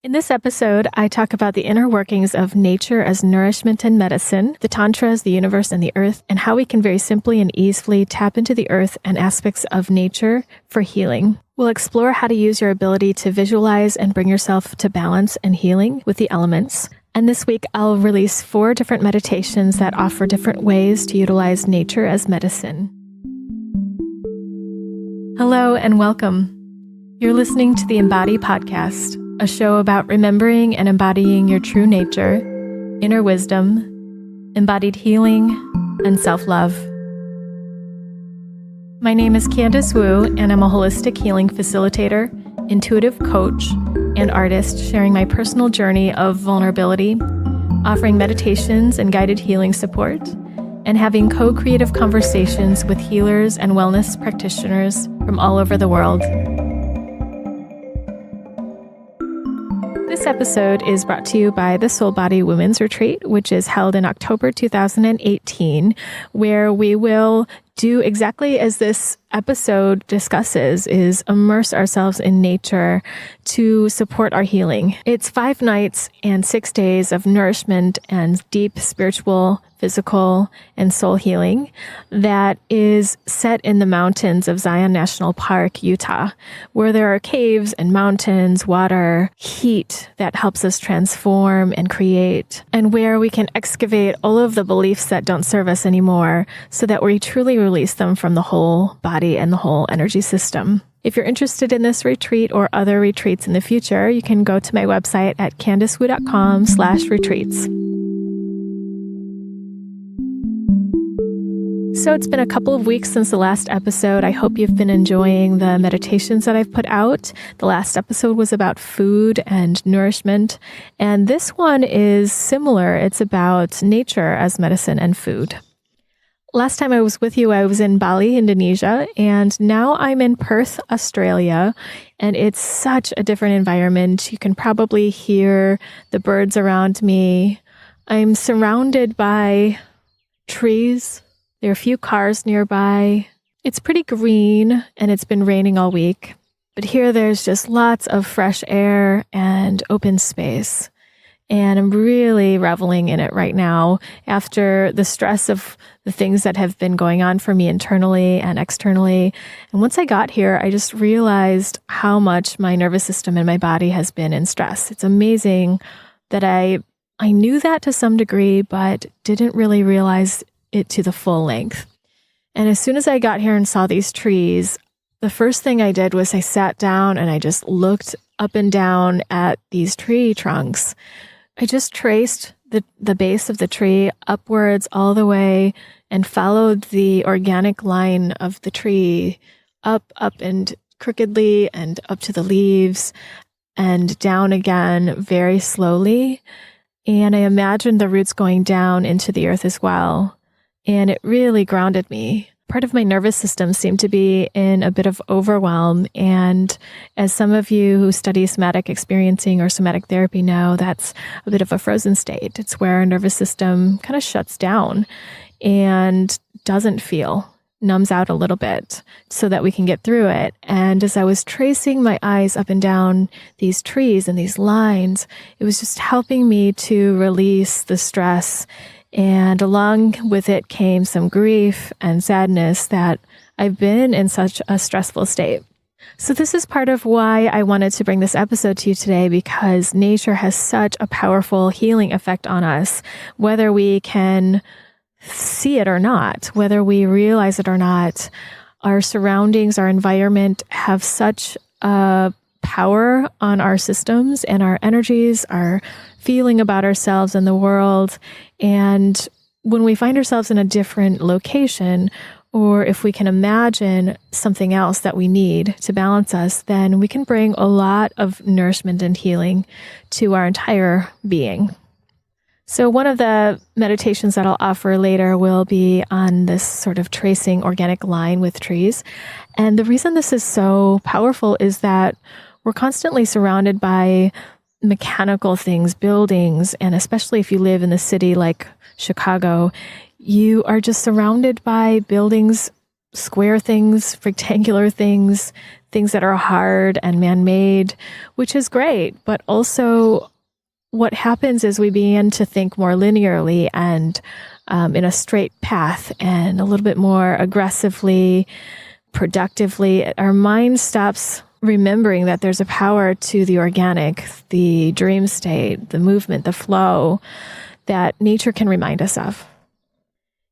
In this episode, I talk about the inner workings of nature as nourishment and medicine, the Tantras, the universe, and the earth, and how we can very simply and easily tap into the earth and aspects of nature for healing. We'll explore how to use your ability to visualize and bring yourself to balance and healing with the elements. And this week, I'll release 4 different meditations that offer different ways to utilize nature as medicine. Hello and welcome. You're listening to the Embody podcast, a show about remembering and embodying your true nature, inner wisdom, embodied healing, and self-love. My name is Candice Wu, and I'm a holistic healing facilitator, intuitive coach, and artist sharing my personal journey of vulnerability, offering meditations and guided healing support, and having co-creative conversations with healers and wellness practitioners from all over the world. This episode is brought to you by the Soul Body Women's Retreat, which is held in October 2018, where we will do exactly as this episode discusses, is immerse ourselves in nature to support our healing. It's 5 nights and 6 days of nourishment and deep spiritual, physical, and soul healing that is set in the mountains of Zion National Park, Utah, where there are caves and mountains, water, heat that helps us transform and create, and where we can excavate all of the beliefs that don't serve us anymore so that we truly release them from the whole body and the whole energy system. If you're interested in this retreat or other retreats in the future, you can go to my website at candicewu.com/retreats. So it's been a couple of weeks since the last episode. I hope you've been enjoying the meditations that I've put out. The last episode was about food and nourishment, and this one is similar. It's about nature as medicine and food. Last time I was with you, I was in Bali, Indonesia, and now I'm in Perth, Australia, and it's such a different environment. You can probably hear the birds around me. I'm surrounded by trees. There are a few cars nearby. It's pretty green, and it's been raining all week. But here there's just lots of fresh air and open space. And I'm really reveling in it right now after the stress of the things that have been going on for me internally and externally. And once I got here, I just realized how much my nervous system and my body has been in stress. It's amazing that I knew that to some degree, but didn't really realize it to the full length. And as soon as I got here and saw these trees, the first thing I did was I sat down and I just looked up and down at these tree trunks. I just traced the base of the tree upwards all the way and followed the organic line of the tree up and crookedly and up to the leaves and down again very slowly. And I imagined the roots going down into the earth as well. And it really grounded me. Part of my nervous system seemed to be in a bit of overwhelm. And as some of you who study somatic experiencing or somatic therapy know, that's a bit of a frozen state. It's where our nervous system kind of shuts down and doesn't feel, numbs out a little bit so that we can get through it. And as I was tracing my eyes up and down these trees and these lines, it was just helping me to release the stress. And along with it came some grief and sadness that I've been in such a stressful state. So this is part of why I wanted to bring this episode to you today, because nature has such a powerful healing effect on us, whether we can see it or not, whether we realize it or not. Our surroundings, our environment have such a power on our systems and our energies, our feeling about ourselves and the world. And when we find ourselves in a different location, or if we can imagine something else that we need to balance us, then we can bring a lot of nourishment and healing to our entire being. So one of the meditations that I'll offer later will be on this sort of tracing organic line with trees. And the reason this is so powerful is that we're constantly surrounded by mechanical things, buildings, and especially if you live in the city like Chicago, you are just surrounded by buildings square things, rectangular things, things that are hard and man-made, which is great. But also what happens is we begin to think more linearly and in a straight path and a little bit more aggressively, productively. Our mind stops remembering that there's a power to the organic, the dream state, the movement, the flow that nature can remind us of.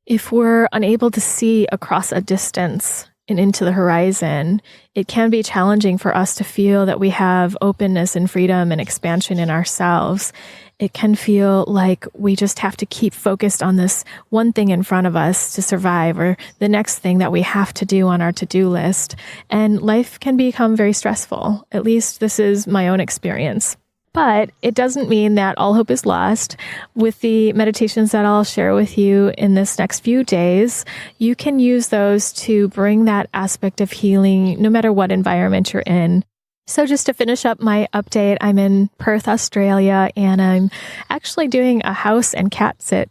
If we're unable to see across a distance and into the horizon, it can be challenging for us to feel that we have openness and freedom and expansion in ourselves. It can feel like we just have to keep focused on this one thing in front of us to survive, or the next thing that we have to do on our to-do list. And life can become very stressful. At least this is my own experience. But it doesn't mean that all hope is lost. With the meditations that I'll share with you in this next few days, you can use those to bring that aspect of healing no matter what environment you're in. So just to finish up my update, I'm in Perth, Australia, and I'm actually doing a house and cat sit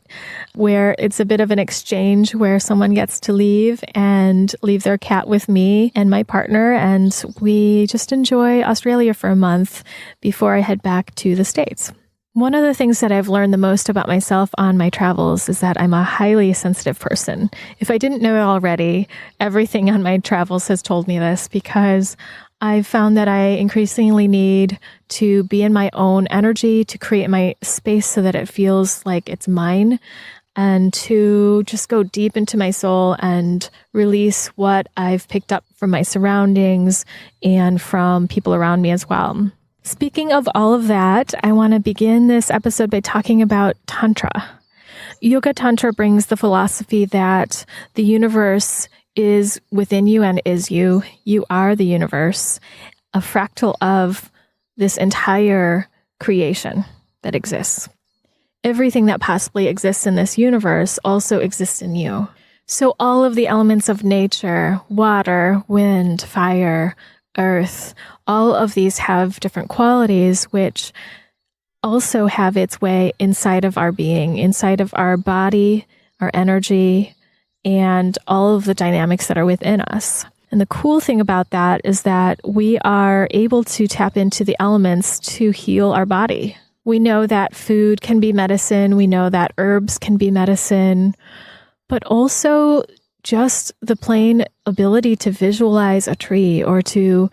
where it's a bit of an exchange where someone gets to leave their cat with me and my partner, and we just enjoy Australia for a month before I head back to the States. One of the things that I've learned the most about myself on my travels is that I'm a highly sensitive person. If I didn't know it already, everything on my travels has told me this, because I've found that I increasingly need to be in my own energy, to create my space so that it feels like it's mine, and to just go deep into my soul and release what I've picked up from my surroundings and from people around me as well. Speaking of all of that, I want to begin this episode by talking about Tantra. Yoga Tantra brings the philosophy that the universe is within you and is you. You are the universe, a fractal of this entire creation that exists. Everything that possibly exists in this universe also exists in you. So all of the elements of nature, water, wind, fire, earth, all of these have different qualities, which also have its way inside of our being, inside of our body, our energy, and all of the dynamics that are within us. And the cool thing about that is that we are able to tap into the elements to heal our body. We know that food can be medicine. We know that herbs can be medicine, but also just the plain ability to visualize a tree or to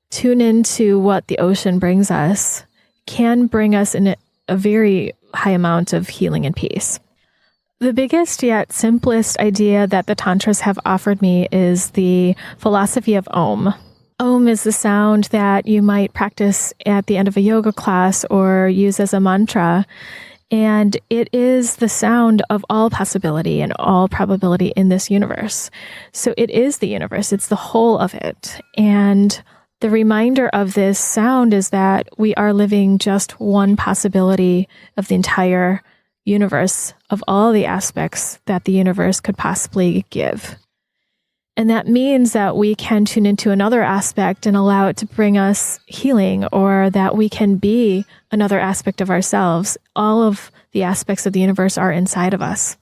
tune into what the ocean brings us can bring us in a very high amount of healing and peace. The biggest yet simplest idea that the Tantras have offered me is the philosophy of Om. Om is the sound that you might practice at the end of a yoga class or use as a mantra. And it is the sound of all possibility and all probability in this universe. So it is the universe. It's the whole of it. And the reminder of this sound is that we are living just one possibility of the entire universe, of all the aspects that the universe could possibly give. And that means that we can tune into another aspect and allow it to bring us healing, or that we can be another aspect of ourselves. All of the aspects of the universe are inside of us.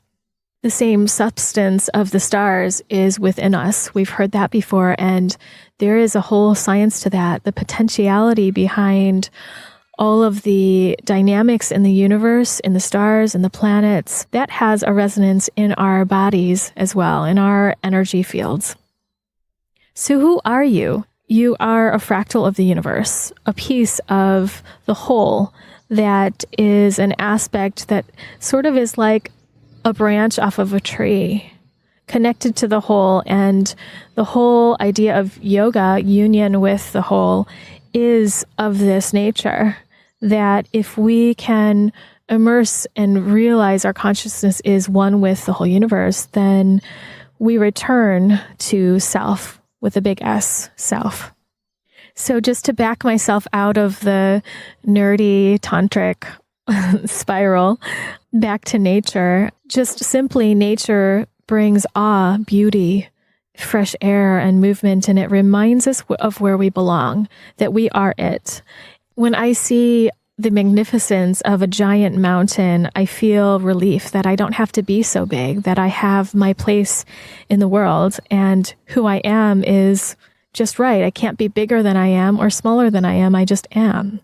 The same substance of the stars is within us. We've heard that before, and there is a whole science to that. The potentiality behind all of the dynamics in the universe, in the stars, in the planets, that has a resonance in our bodies as well, in our energy fields. So who are you? You are a fractal of the universe, a piece of the whole that is an aspect that sort of is like a branch off of a tree, connected to the whole. And the whole idea of yoga, union with the whole, is of this nature, that if we can immerse and realize our consciousness is one with the whole universe, then we return to self with a big S, self. So just to back myself out of the nerdy tantric spiral back to nature, just simply nature brings awe, beauty, fresh air, and movement, and it reminds us of where we belong, that we are it. When I see the magnificence of a giant mountain, I feel relief that I don't have to be so big, that I have my place in the world, and who I am is just right. I can't be bigger than I am or smaller than I am. I just am.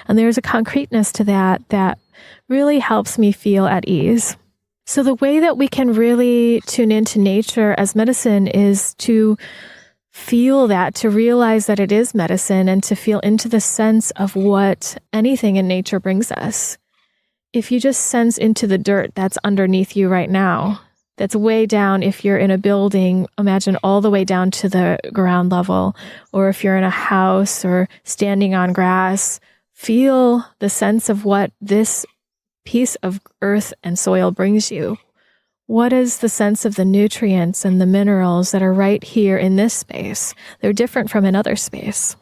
And there's a concreteness to that that really helps me feel at ease. So the way that we can really tune into nature as medicine is to feel that, to realize that it is medicine, and to feel into the sense of what anything in nature brings us. If you just sense into the dirt that's underneath you right now, that's way down. If you're in a building, imagine all the way down to the ground level, or if you're in a house or standing on grass, feel the sense of what this piece of earth and soil brings you. What is the sense of the nutrients and the minerals that are right here in this space? They're different from another space.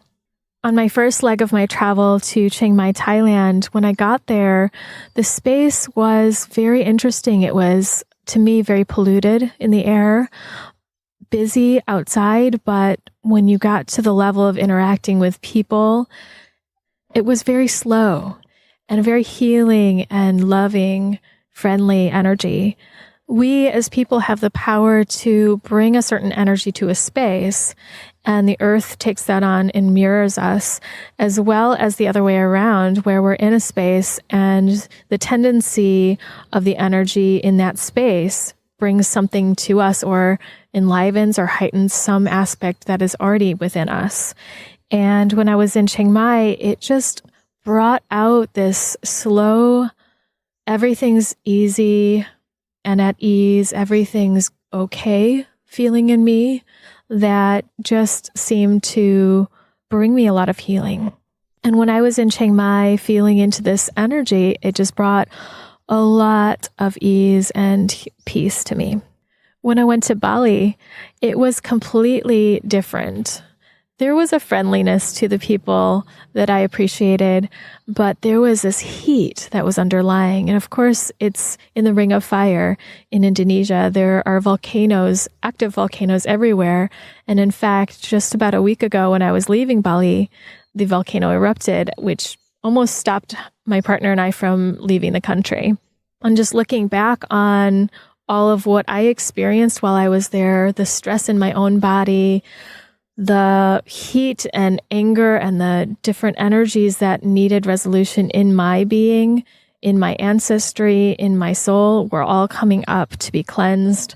On my first leg of my travel to Chiang Mai, Thailand, when I got there, the space was very interesting. It was, to me, very polluted in the air, busy outside, but when you got to the level of interacting with people, it was very slow and a very healing and loving, friendly energy. We as people have the power to bring a certain energy to a space, and the earth takes that on and mirrors us, as well as the other way around, where we're in a space and the tendency of the energy in that space brings something to us or enlivens or heightens some aspect that is already within us. And when I was in Chiang Mai, it just brought out this slow, everything's easy and at ease, everything's okay feeling in me that just seemed to bring me a lot of healing. And when I was in Chiang Mai feeling into this energy, it just brought a lot of ease and peace to me. When I went to Bali, it was completely different. There was a friendliness to the people that I appreciated, but there was this heat that was underlying. And of course, it's in the Ring of Fire in Indonesia. There are volcanoes, active volcanoes everywhere. And in fact, just about a week ago when I was leaving Bali, the volcano erupted, which almost stopped my partner and I from leaving the country. And just looking back on all of what I experienced while I was there, the stress in my own body, the heat and anger and the different energies that needed resolution in my being, in my ancestry, in my soul, were all coming up to be cleansed.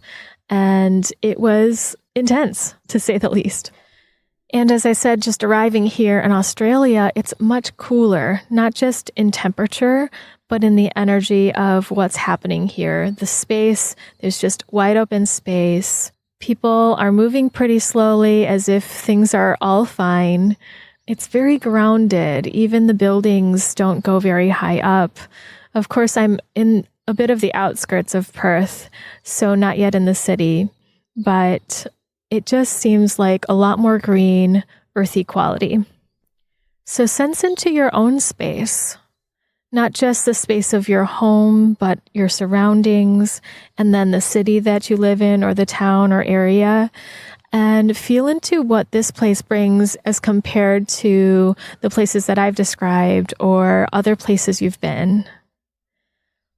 And it was intense, to say the least. And as I said, just arriving here in Australia, it's much cooler, not just in temperature, but in the energy of what's happening here. The space, there's just wide open space. People are moving pretty slowly as if things are all fine. It's very grounded. Even the buildings don't go very high up. Of course, I'm in a bit of the outskirts of Perth, so not yet in the city, but it just seems like a lot more green, earthy quality. So sense into your own space. Not just the space of your home, but your surroundings, and then the city that you live in, or the town or area, and feel into what this place brings as compared to the places that I've described or other places you've been.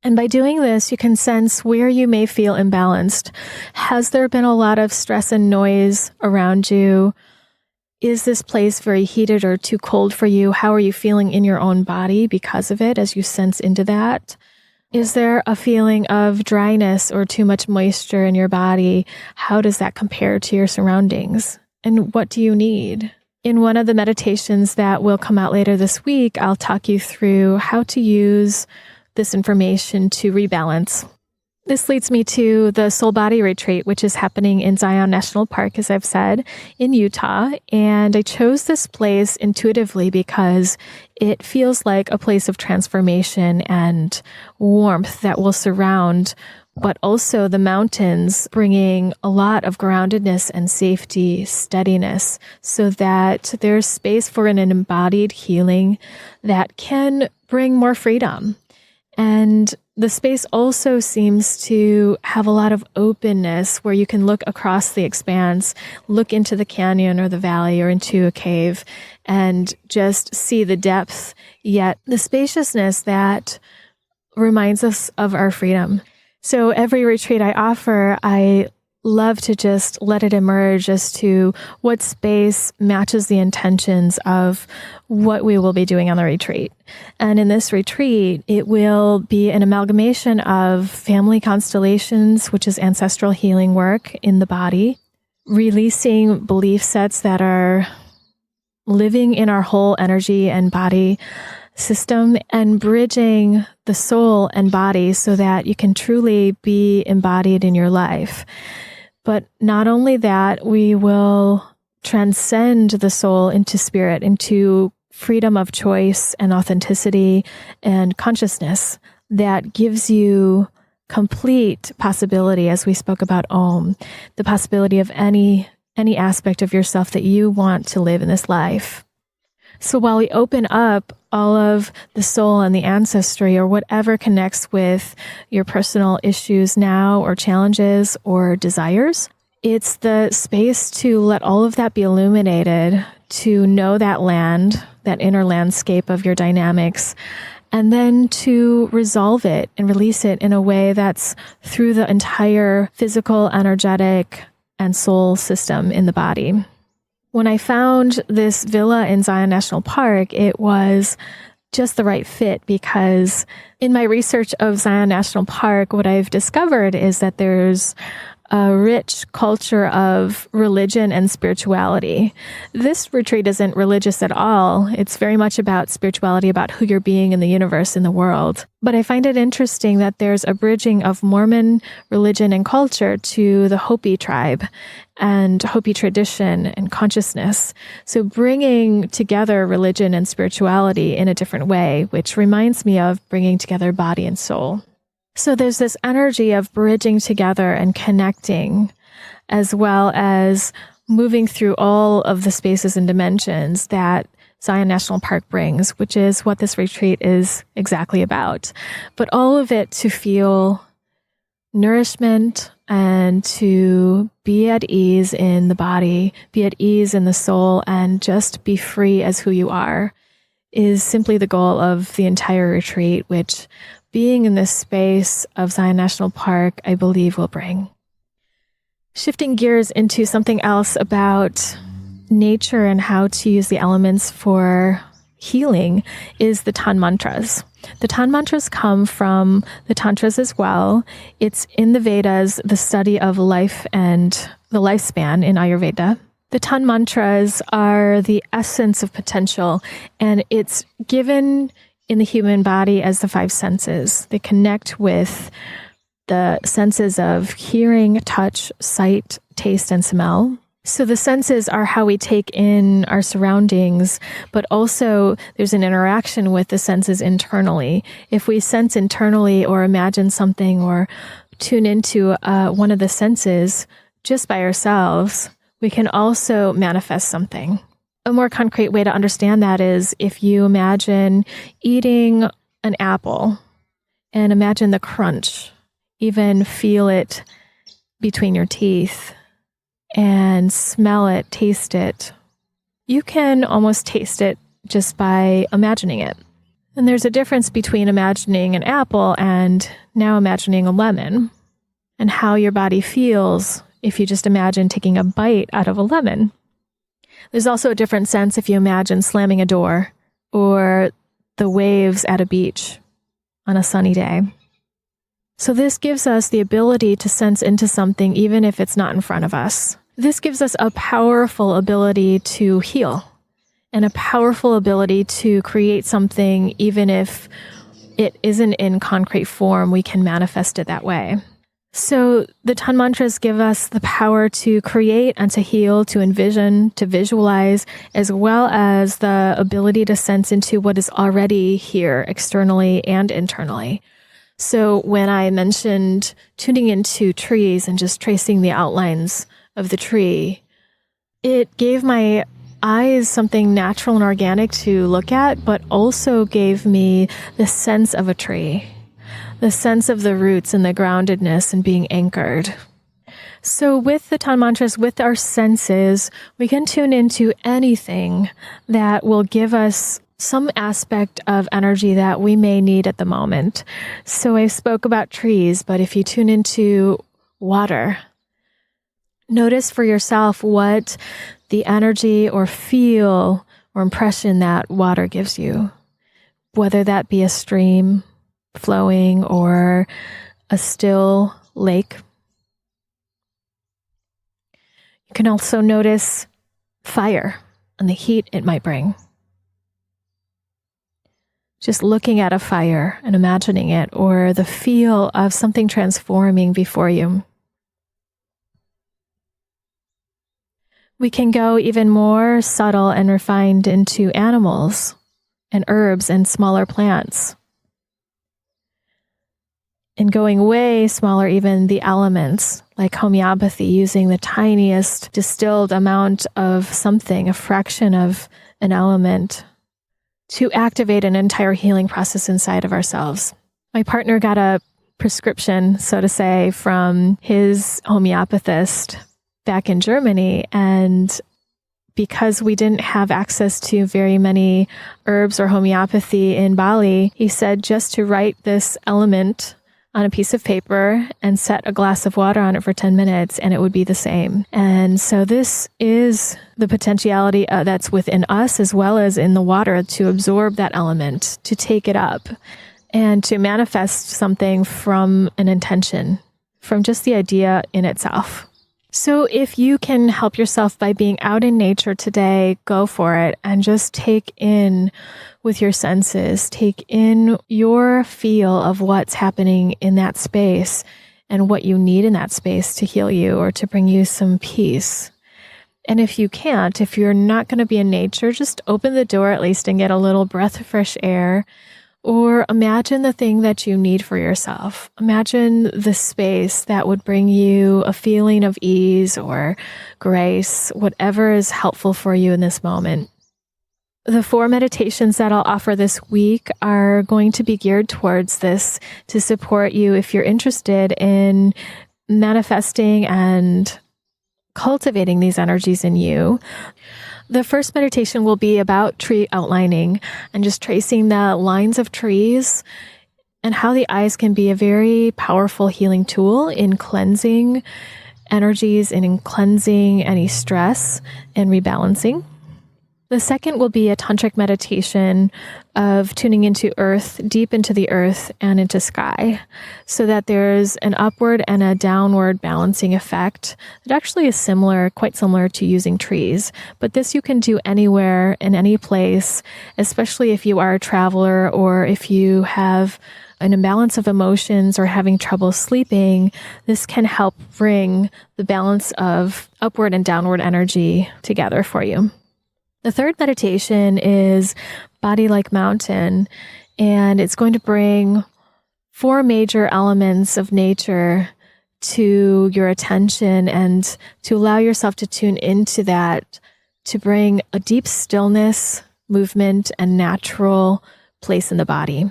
And by doing this, you can sense where you may feel imbalanced. Has there been a lot of stress and noise around you? Is this place very heated or too cold for you? How are you feeling in your own body because of it as you sense into that? Is there a feeling of dryness or too much moisture in your body? How does that compare to your surroundings? And what do you need? In one of the meditations that will come out later this week, I'll talk you through how to use this information to rebalance. This leads me to the Soul Body Retreat, which is happening in Zion National Park, as I've said, in Utah. And I chose this place intuitively because it feels like a place of transformation and warmth that will surround, but also the mountains bringing a lot of groundedness and safety, steadiness, so that there's space for an embodied healing that can bring more freedom. And the space also seems to have a lot of openness where you can look across the expanse, look into the canyon or the valley or into a cave and just see the depth, yet the spaciousness that reminds us of our freedom. So every retreat I offer, I love to just let it emerge as to what space matches the intentions of what we will be doing on the retreat. And in this retreat, it will be an amalgamation of family constellations, which is ancestral healing work in the body, releasing belief sets that are living in our whole energy and body system, and bridging the soul and body so that you can truly be embodied in your life. But not only that, we will transcend the soul into spirit, into freedom of choice and authenticity and consciousness that gives you complete possibility, as we spoke about Om, the possibility of any aspect of yourself that you want to live in this life. So while we open up all of the soul and the ancestry or whatever connects with your personal issues now or challenges or desires, it's the space to let all of that be illuminated, to know that land, that inner landscape of your dynamics, and then to resolve it and release it in a way that's through the entire physical, energetic, and soul system in the body. When I found this villa in Zion National Park, it was just the right fit because in my research of Zion National Park, what I've discovered is that there's a rich culture of religion and spirituality. This retreat isn't religious at all. It's very much about spirituality, about who you're being in the universe, in the world. But I find it interesting that there's a bridging of Mormon religion and culture to the Hopi tribe and Hopi tradition and consciousness. So bringing together religion and spirituality in a different way, which reminds me of bringing together body and soul. So there's this energy of bridging together and connecting, as well as moving through all of the spaces and dimensions that Zion National Park brings, which is what this retreat is exactly about. But all of it to feel nourishment and to be at ease in the body, be at ease in the soul, and just be free as who you are is simply the goal of the entire retreat, which being in this space of Zion National Park, I believe, will bring. Shifting gears into something else about nature and how to use the elements for healing is the Tanmatras. The Tanmatras come from the Tantras as well. It's in the Vedas, the study of life and the lifespan in Ayurveda. The Tanmatras are the essence of potential, and it's given in the human body as the five senses. They connect with the senses of hearing, touch, sight, taste, and smell. So the senses are how we take in our surroundings, but also there's an interaction with the senses internally. If we sense internally or imagine something or tune into one of the senses just by ourselves, we can also manifest something. A more concrete way to understand that is if you imagine eating an apple and imagine the crunch, even feel it between your teeth and smell it, taste it. You can almost taste it just by imagining it. And there's a difference between imagining an apple and now imagining a lemon and how your body feels if you just imagine taking a bite out of a lemon. There's also a different sense if you imagine slamming a door or the waves at a beach on a sunny day. So this gives us the ability to sense into something even if it's not in front of us. This gives us a powerful ability to heal and a powerful ability to create something even if it isn't in concrete form, we can manifest it that way. So the Tanmatras give us the power to create and to heal, to envision, to visualize, as well as the ability to sense into what is already here externally and internally. So when I mentioned tuning into trees and just tracing the outlines of the tree, it gave my eyes something natural and organic to look at, but also gave me the sense of a tree. the sense of the roots and the groundedness and being anchored. So with the Tanmatras, with our senses, we can tune into anything that will give us some aspect of energy that we may need at the moment. So I spoke about trees, but if you tune into water, notice for yourself what the energy or feel or impression that water gives you, whether that be a stream flowing or a still lake. You can also notice fire and the heat it might bring. Just looking at a fire and imagining it, or the feel of something transforming before you. We can go even more subtle and refined into animals and herbs and smaller plants. And going way smaller, even the elements, like homeopathy, using the tiniest distilled amount of something, a fraction of an element, to activate an entire healing process inside of ourselves. My partner got a prescription, so to say, from his homeopathist back in Germany, and because we didn't have access to very many herbs or homeopathy in Bali, he said just to write this element on a piece of paper and set a glass of water on it for 10 minutes and it would be the same. And so this is the potentiality that's within us as well as in the water to absorb that element, to take it up and to manifest something from an intention, from just the idea in itself. So if you can help yourself by being out in nature today, go for it and just take in with your senses, take in your feel of what's happening in that space and what you need in that space to heal you or to bring you some peace. And if you can't, if you're not going to be in nature, just open the door at least and get a little breath of fresh air. Or imagine the thing that you need for yourself. Imagine the space that would bring you a feeling of ease or grace, whatever is helpful for you in this moment. The 4 meditations that I'll offer this week are going to be geared towards this to support you if you're interested in manifesting and cultivating these energies in you. The first meditation will be about tree outlining and just tracing the lines of trees and how the eyes can be a very powerful healing tool in cleansing energies and in cleansing any stress and rebalancing. The second will be a tantric meditation of tuning into earth, deep into the earth and into sky, so that there's an upward and a downward balancing effect that actually is quite similar to using trees. But this you can do anywhere, in any place, especially if you are a traveler or if you have an imbalance of emotions or having trouble sleeping. This can help bring the balance of upward and downward energy together for you. The third meditation is Body Like Mountain, and it's going to bring 4 major elements of nature to your attention and to allow yourself to tune into that, to bring a deep stillness, movement, and natural place in the body.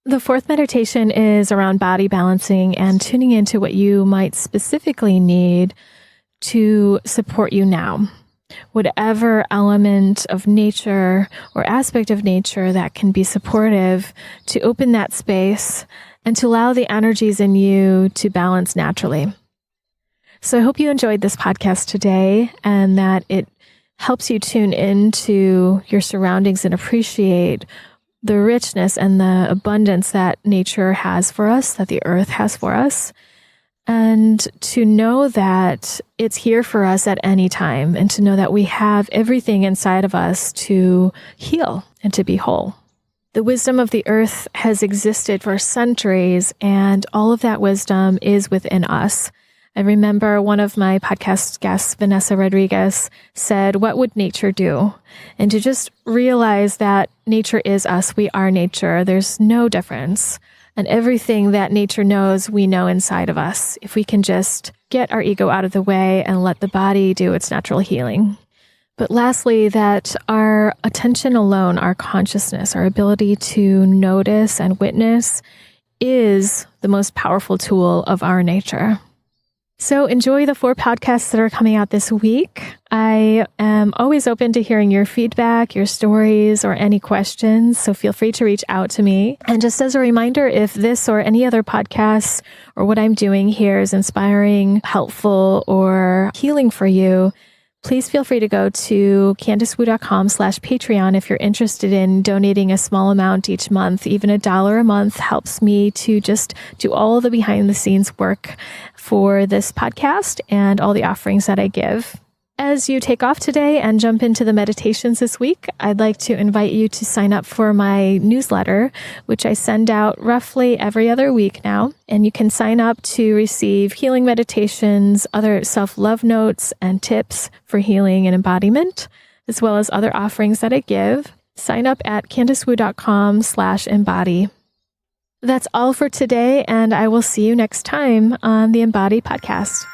The fourth meditation is around body balancing and tuning into what you might specifically need to support you now. Whatever element of nature or aspect of nature that can be supportive, to open that space and to allow the energies in you to balance naturally. So I hope you enjoyed this podcast today and that it helps you tune into your surroundings and appreciate the richness and the abundance that nature has for us, that the earth has for us. And to know that it's here for us at any time, and to know that we have everything inside of us to heal and to be whole. The wisdom of the earth has existed for centuries, and all of that wisdom is within us. I remember one of my podcast guests, Venessa Rodrigues, said, "What would nature do?" And to just realize that nature is us, we are nature. There's no difference. And everything that nature knows, we know inside of us, if we can just get our ego out of the way and let the body do its natural healing. But lastly, that our attention alone, our consciousness, our ability to notice and witness is the most powerful tool of our nature. So enjoy the 4 podcasts that are coming out this week. I am always open to hearing your feedback, your stories, or any questions. So feel free to reach out to me. And just as a reminder, if this or any other podcasts or what I'm doing here is inspiring, helpful, or healing for you, please feel free to go to CandiceWu.com/Patreon if you're interested in donating a small amount each month. Even $1 a month helps me to just do all the behind the scenes work for this podcast and all the offerings that I give. As you take off today and jump into the meditations this week, I'd like to invite you to sign up for my newsletter, which I send out roughly every other week now. And you can sign up to receive healing meditations, other self-love notes, and tips for healing and embodiment, as well as other offerings that I give. Sign up at CandiceWu.com/Embody. That's all for today, and I will see you next time on the Embody podcast.